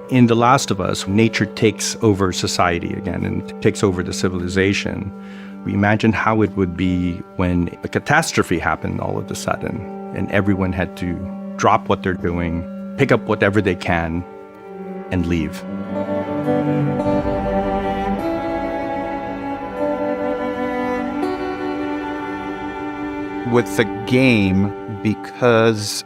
In The Last of Us, nature takes over society again and takes over the civilization. We imagine how it would be when a catastrophe happened all of a sudden and everyone had to drop what they're doing, pick up whatever they can, and leave. With the game, because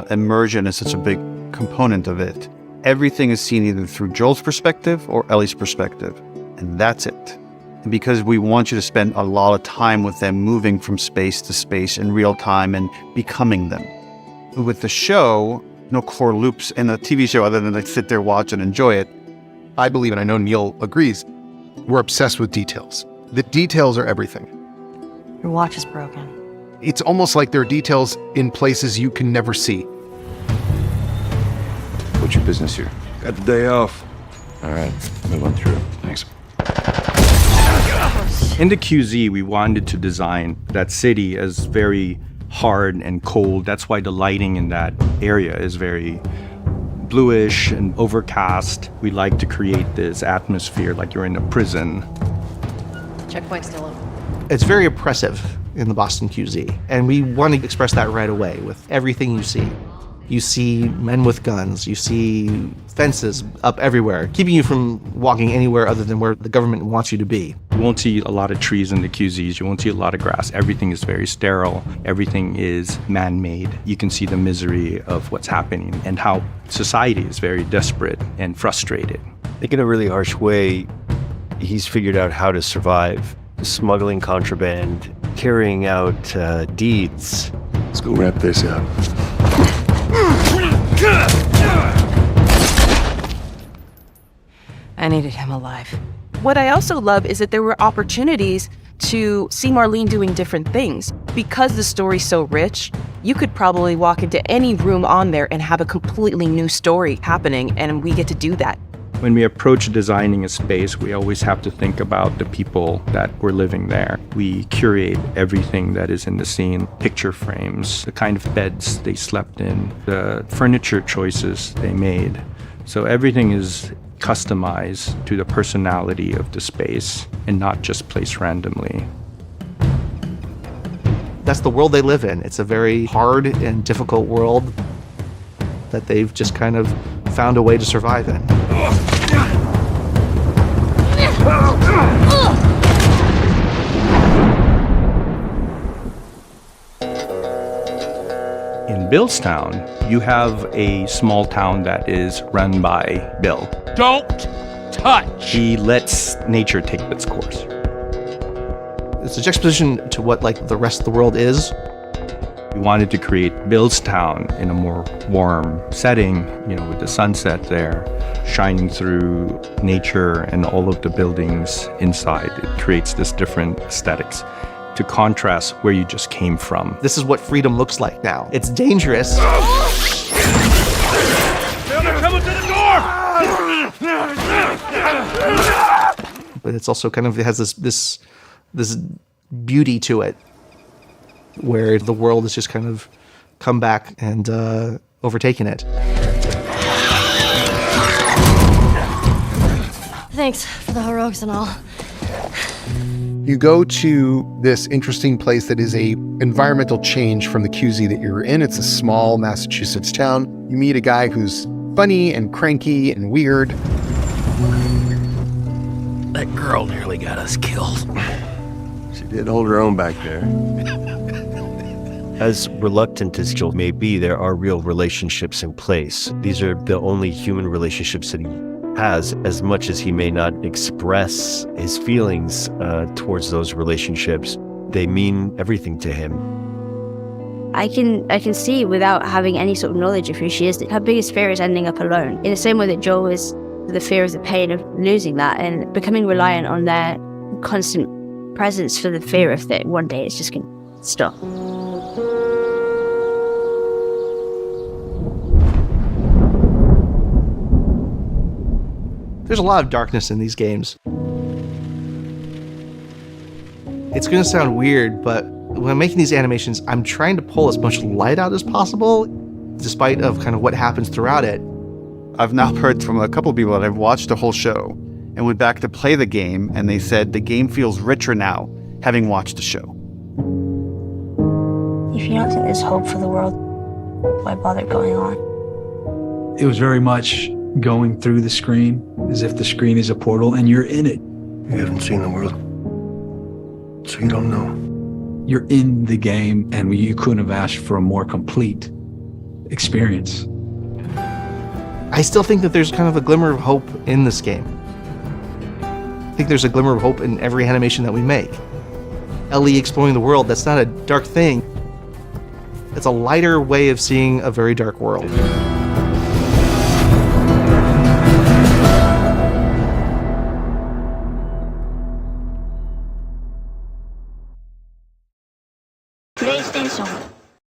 immersion is such a big component of it, everything is seen either through Joel's perspective or Ellie's perspective, and that's it. And because we want you to spend a lot of time with them, moving from space to space in real time and becoming them. With the show, no core loops in the TV show other than like sit there, watch, and enjoy it. I believe, and I know Neil agrees, we're obsessed with details. The details are everything. Your watch is broken. It's almost like there are details in places you can never see. What's your business here? Got the day off. All right, move on through. Thanks. In the QZ, we wanted to design that city as very hard and cold. That's why the lighting in that area is very bluish and overcast. We like to create this atmosphere like you're in a prison. Checkpoint still open. It's very oppressive in the Boston QZ, and we want to express that right away with everything you see. You see men with guns, you see fences up everywhere, keeping you from walking anywhere other than where the government wants you to be. You won't see a lot of trees in the QZs, you won't see a lot of grass. Everything is very sterile, everything is man-made. You can see the misery of what's happening and how society is very desperate and frustrated. I think in a really harsh way, he's figured out how to survive. Smuggling contraband, carrying out deeds. Let's go wrap this up. I needed him alive. What I also love is that there were opportunities to see Marlene doing different things. Because the story's so rich, you could probably walk into any room on there and have a completely new story happening, and we get to do that. When we approach designing a space, we always have to think about the people that were living there. We curate everything that is in the scene, picture frames, the kind of beds they slept in, the furniture choices they made. So everything is customized to the personality of the space and not just placed randomly. That's the world they live in. It's a very hard and difficult world that they've just kind of found a way to survive in. In Billstown, you have a small town that is run by Bill. Don't touch! He lets nature take its course. It's a juxtaposition to what like the rest of the world is. We wanted to create Billstown in a more warm setting, with the sunset there, shining through nature and all of the buildings inside. It creates this different aesthetics to contrast where you just came from. This is what freedom looks like now. It's dangerous. They're coming to the door! But it's also kind of, it has this beauty to it, where the world has just kind of come back and overtaken it. Thanks for the heroics and all. You go to this interesting place that is a environmental change from the QZ that you're in. It's a small Massachusetts town. You meet a guy who's funny and cranky and weird. That girl nearly got us killed. She did hold her own back there. As reluctant as Joel may be, there are real relationships in place. These are the only human relationships that he has, as much as he may not express his feelings towards those relationships. They mean everything to him. I can see without having any sort of knowledge of who she is that her biggest fear is ending up alone. In the same way that Joel is the fear of the pain of losing that and becoming reliant on their constant presence for the fear of that one day it's just going to stop. There's a lot of darkness in these games. It's going to sound weird, but when I'm making these animations, I'm trying to pull as much light out as possible, despite of kind of what happens throughout it. I've now heard from a couple of people that have watched the whole show and went back to play the game, and they said the game feels richer now, having watched the show. If you don't think there's hope for the world, why bother going on? It was very much going through the screen as if the screen is a portal and you're in it. You haven't seen the world, so you don't know. You're in the game, and you couldn't have asked for a more complete experience. I still think that there's kind of a glimmer of hope in this game. I think there's a glimmer of hope in every animation that we make. Ellie exploring the world, that's not a dark thing. It's a lighter way of seeing a very dark world. PlayStation